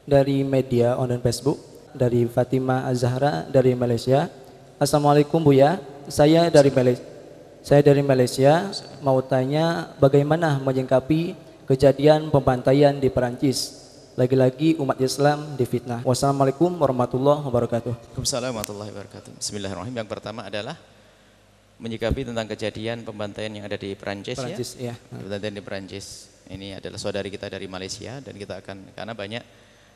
dari media online Facebook, dari Fatima Az-Zahra dari Malaysia. Assalamualaikum Buya, saya dari Malaysia mau tanya bagaimana menyikapi kejadian pembantaian di Perancis. Lagi-lagi umat Islam difitnah. Wassalamualaikum warahmatullahi wabarakatuh. Waalaikumsalam warahmatullahi wabarakatuh. Bismillahirrahmanirrahim. Yang pertama adalah menyikapi tentang kejadian pembantaian yang ada di Perancis ya. Pembantaian di Perancis. Ini adalah saudari kita dari Malaysia dan kita akan, karena banyak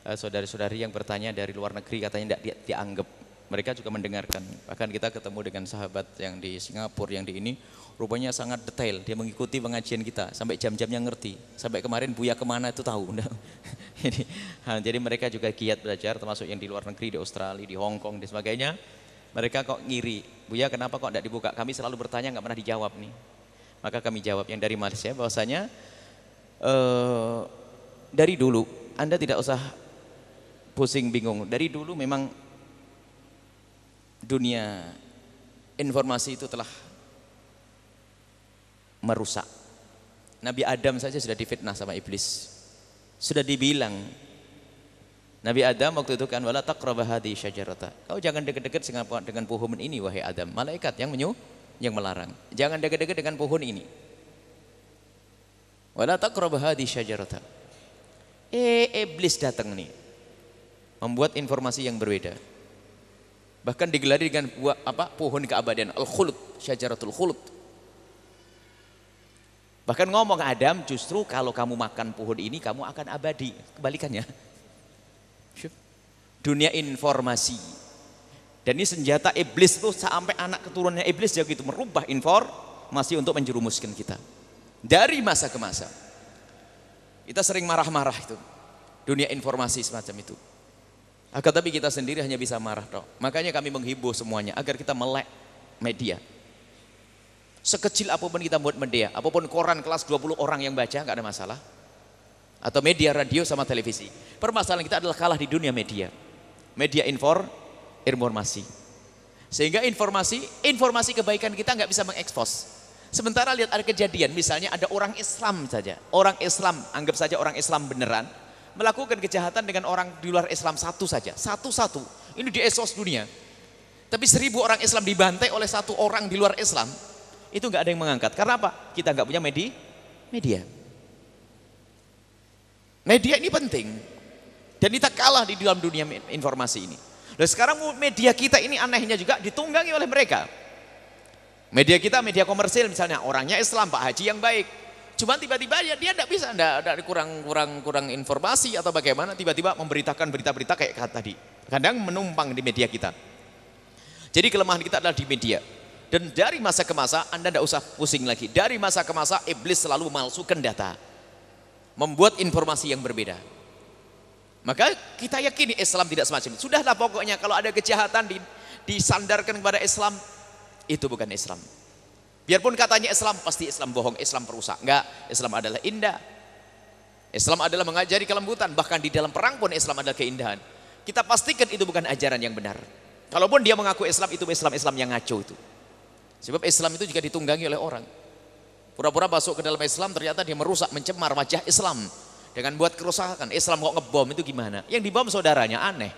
saudari-saudari yang bertanya dari luar negeri katanya tidak dianggap. Mereka juga mendengarkan. Bahkan kita ketemu dengan sahabat yang di Singapura yang di ini rupanya sangat detail. Dia mengikuti pengajian kita sampai jam-jamnya ngerti. Sampai kemarin Buya kemana itu tahu. Jadi mereka juga giat belajar, termasuk yang di luar negeri, di Australia, di Hong Kong dan sebagainya. Mereka kok ngiri, Buya kenapa kok tidak dibuka? Kami selalu bertanya nggak pernah dijawab nih. Maka kami jawab yang dari Malaysia bahwasanya dari dulu Anda tidak usah pusing bingung. Dari dulu memang dunia informasi itu telah merusak. Nabi Adam saja sudah difitnah sama iblis. Sudah dibilang Nabi Adam waktu itu kan wala taqraba hadhihi syajarata. Kau jangan dekat-dekat dengan pohon ini wahai Adam. Malaikat yang melarang. Jangan dekat-dekat dengan pohon ini. Wala taqraba hadhihi syajarata. Iblis datang nih. Membuat informasi yang berbeda. Bahkan digelari dengan pohon keabadian, al-khuld, syajaratul khuld. Bahkan ngomong Adam, justru kalau kamu makan pohon ini kamu akan abadi. Kebalikannya. Dunia informasi. Dan ini senjata iblis itu sampai anak keturunannya iblis juga itu merubah informasi untuk menjerumuskan kita. Dari masa ke masa. Kita sering marah-marah itu. Dunia informasi semacam itu. Akan tapi kita sendiri hanya bisa marah toh. Makanya kami menghimbau semuanya agar kita melek media. Sekecil apapun kita buat media, apapun koran kelas 20 orang yang baca nggak ada masalah. Atau media radio sama televisi. Permasalahan kita adalah kalah di dunia media. Media informasi. Sehingga informasi kebaikan kita nggak bisa mengekspos. Sementara lihat ada kejadian, misalnya ada orang Islam saja. Orang Islam, anggap saja orang Islam beneran melakukan kejahatan dengan orang di luar Islam satu saja, satu-satu. Ini di ekspos dunia. Tapi 1000 orang Islam dibantai oleh satu orang di luar Islam, itu nggak ada yang mengangkat. Karena apa? Kita nggak punya media. Media ini penting. Dan kita kalah di dalam dunia informasi ini. Dan sekarang media kita ini anehnya juga ditunggangi oleh mereka. Media kita, media komersil misalnya, orangnya Islam, Pak Haji yang baik. Cuma tiba-tiba dia tidak bisa, ada kurang informasi atau bagaimana, tiba-tiba memberitakan berita-berita kayak tadi. Kadang menumpang di media kita. Jadi kelemahan kita adalah di media. Dan dari masa ke masa, Anda tidak usah pusing lagi. Dari masa ke masa, iblis selalu memalsukan data. Membuat informasi yang berbeda. Maka kita yakini Islam tidak semacam itu. Sudahlah pokoknya kalau ada kejahatan disandarkan kepada Islam, itu bukan Islam. Biarpun katanya Islam, pasti Islam bohong, Islam perusak. Enggak, Islam adalah indah. Islam adalah mengajari kelembutan. Bahkan di dalam perang pun Islam adalah keindahan. Kita pastikan itu bukan ajaran yang benar. Kalaupun dia mengaku Islam, itu Islam yang ngaco itu. Sebab Islam itu juga ditunggangi oleh orang. Pura-pura masuk ke dalam Islam, ternyata dia merusak, mencemar wajah Islam. Dengan buat kerusakan. Islam kok ngebom itu gimana? Yang dibom saudaranya, aneh.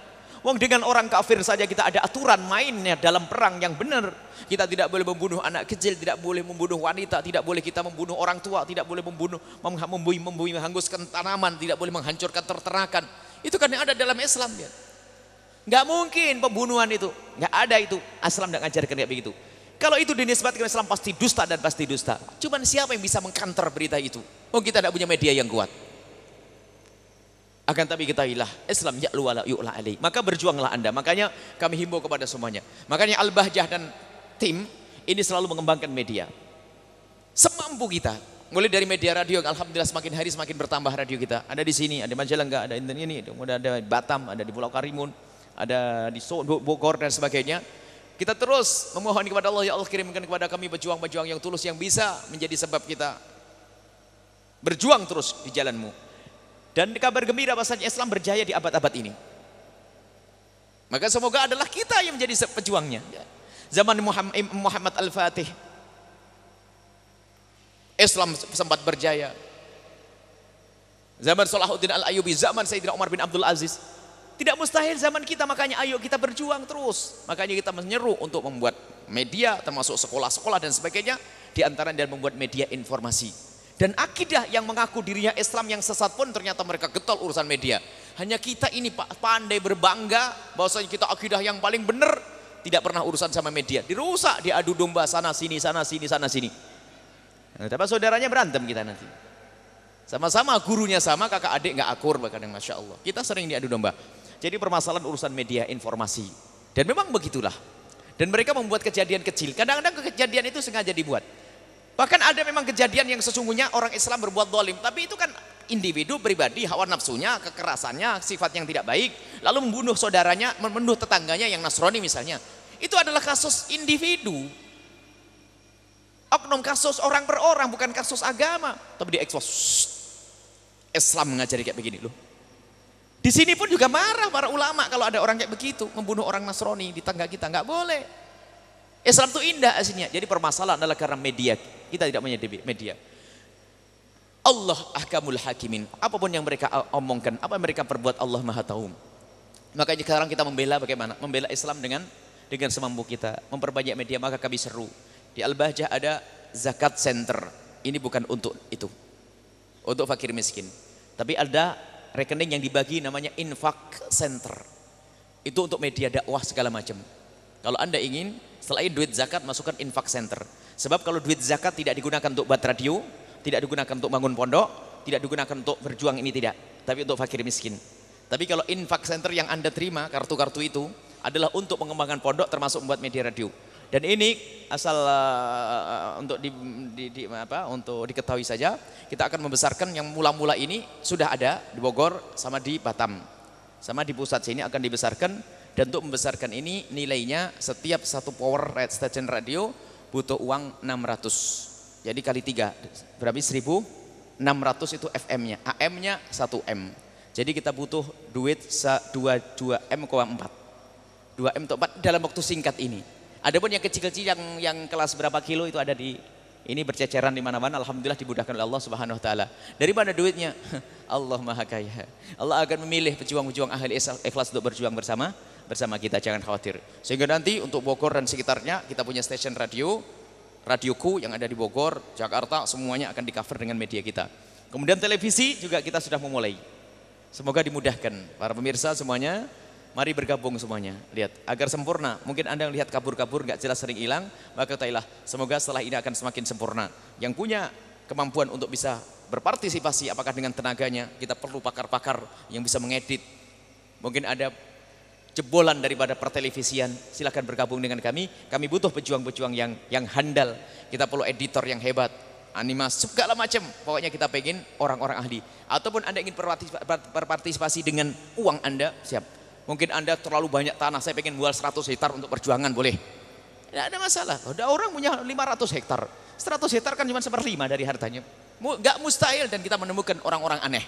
Wong dengan orang kafir saja kita ada aturan mainnya dalam perang yang benar. Kita tidak boleh membunuh anak kecil, tidak boleh membunuh wanita, tidak boleh kita membunuh orang tua, tidak boleh membunuh, menghanguskan tanaman, tidak boleh menghancurkan ternakan. Itu kan yang ada dalam Islam ya. Nggak mungkin pembunuhan itu, nggak ada itu. Islam tidak ngajarkan kayak begitu. Kalau itu dinisbatkan ke Islam pasti dusta dan pasti dusta. Cuman siapa yang bisa mengkanter berita itu? Oh kita tidak punya media yang kuat. Akan tapi kita ilah Islam ya'lu wa la yu'la alaih. Maka berjuanglah Anda. Makanya kami himbau kepada semuanya. Makanya Al-Bahjah dan tim ini selalu mengembangkan media. Semampu kita. Mulai dari media radio, alhamdulillah semakin hari semakin bertambah radio kita. Ada di sini, ada Majalengka, ada ini, ada Batam, ada di Pulau Karimun, ada di Bogor dan sebagainya. Kita terus memohon kepada Allah, ya Allah kirimkan kepada kami pejuang-pejuang yang tulus yang bisa menjadi sebab kita berjuang terus di jalanmu. Dan kabar gembira bahasanya Islam berjaya di abad-abad ini. Maka semoga adalah kita yang menjadi pejuangnya. Zaman Muhammad Al-Fatih, Islam sempat berjaya. zaman Salahuddin Al-Ayyubi, zaman Sayyidina Umar bin Abdul Aziz. Tidak mustahil zaman kita, makanya ayo kita berjuang terus. Makanya kita menyeru untuk membuat media, termasuk sekolah-sekolah dan sebagainya. Di antara dan membuat media informasi. Dan akidah yang mengaku dirinya Islam yang sesat pun ternyata mereka getol urusan media. Hanya kita ini pandai berbangga bahwasanya kita akidah yang paling benar, tidak pernah urusan sama media. Dirusak, diadu domba sana sini, sana sini, sana sini. Nah, tapi saudaranya berantem kita nanti. Sama-sama gurunya sama, kakak adik nggak akur bahkan, yang Masya Allah. Kita sering diadu domba. Jadi permasalahan urusan media informasi. Dan memang begitulah. Dan mereka membuat kejadian kecil. Kadang-kadang kejadian itu sengaja dibuat. Bahkan ada memang kejadian yang sesungguhnya orang Islam berbuat zalim. Tapi itu kan individu pribadi, hawa nafsunya, kekerasannya, sifat yang tidak baik. Lalu membunuh saudaranya, membunuh tetangganya yang Nasrani misalnya. Itu adalah kasus individu. Oknum, kasus orang per orang, bukan kasus agama. Tapi diekspos. Islam mengajari kayak begini loh. Di sini pun juga marah para ulama kalau ada orang kayak begitu, membunuh orang Nasrani di tangga kita, nggak boleh. Islam itu indah aslinya. Jadi permasalahan adalah karena media. Kita tidak punya media. Allah ahkamul hakimin. Apapun yang mereka omongkan, apa yang mereka perbuat, Allah Maha Tahu. Makanya sekarang kita membela bagaimana? Membela Islam dengan semampu kita, memperbanyak media. Maka kami seru. Di Al-Bahjah ada zakat center. Ini bukan untuk itu. Untuk fakir miskin. Tapi ada rekening yang dibagi namanya infak center. Itu untuk media dakwah segala macam. Kalau Anda ingin selain duit zakat masukkan infak center. Sebab kalau duit zakat tidak digunakan untuk buat radio, tidak digunakan untuk bangun pondok, tidak digunakan untuk berjuang, ini tidak, tapi untuk fakir miskin. Tapi kalau infak center yang Anda terima, kartu-kartu itu adalah untuk mengembangkan pondok termasuk membuat media radio. Dan ini asal untuk untuk diketahui saja, kita akan membesarkan yang mula-mula ini sudah ada di Bogor sama di Batam. Sama di pusat sini akan dibesarkan, dan untuk membesarkan ini nilainya setiap satu power station radio butuh uang 600. Jadi kali 3 berarti 1.600 itu FM-nya, AM-nya 1M. Jadi kita butuh duit 2M,4. 2M,4 dalam waktu singkat ini. Adapun yang kecil-kecil yang kelas berapa kilo itu ada di ini berceceran di mana-mana. Alhamdulillah dimudahkan oleh Allah Subhanahu wa taala. Dari mana duitnya? Allah Maha Kaya. Allah akan memilih pejuang-pejuang ahli ikhlas untuk berjuang bersama kita, jangan khawatir. Sehingga nanti untuk Bogor dan sekitarnya kita punya stasiun radio, radioku yang ada di Bogor, Jakarta, semuanya akan di-cover dengan media kita. Kemudian televisi juga kita sudah memulai. Semoga dimudahkan para pemirsa semuanya. Mari bergabung semuanya, lihat agar sempurna. Mungkin Anda lihat kabur-kabur, nggak jelas, sering hilang, maka ketahuilah semoga setelah ini akan semakin sempurna. Yang punya kemampuan untuk bisa berpartisipasi, apakah dengan tenaganya, kita perlu pakar-pakar yang bisa mengedit. Mungkin ada jebolan daripada pertelevisian, silakan bergabung dengan kami. Kami butuh pejuang-pejuang yang handal. Kita perlu editor yang hebat, animasi segala macam. Pokoknya kita pengen orang-orang ahli. Ataupun Anda ingin berpartisipasi dengan uang Anda, siap. Mungkin Anda terlalu banyak tanah, saya pengen jual 100 hektar untuk perjuangan, boleh. Tidak ada masalah. Ada orang punya 500 hektar. 100 hektar kan cuma 1/5 dari hartanya. Gak mustahil, dan kita menemukan orang-orang aneh.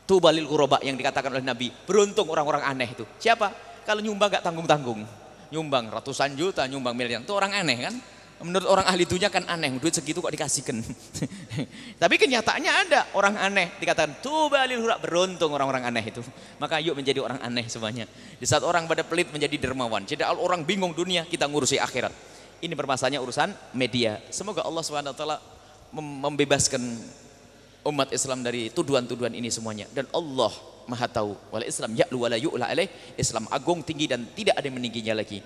Tubalil Quraba yang dikatakan oleh Nabi. Beruntung orang-orang aneh itu. Siapa? Kalau nyumbang gak tanggung-tanggung. Nyumbang ratusan juta, nyumbang miliar. Itu orang aneh kan? Menurut orang ahli dunia kan aneh, duit segitu kok dikasihkan. Tapi kenyataannya ada orang aneh, dikatakan tubalil hura, beruntung orang-orang aneh itu. Maka yuk menjadi orang aneh semuanya. Di saat orang pada pelit menjadi dermawan. Jadi orang bingung dunia, kita ngurusi akhirat. Ini permasalahannya urusan media. Semoga Allah SWT membebaskan umat Islam dari tuduhan-tuduhan ini semuanya. Dan Allah Maha Tahu. Wal Islam ya'lu wa la yu'la alaih. Islam agung, tinggi, dan tidak ada yang meningginya lagi.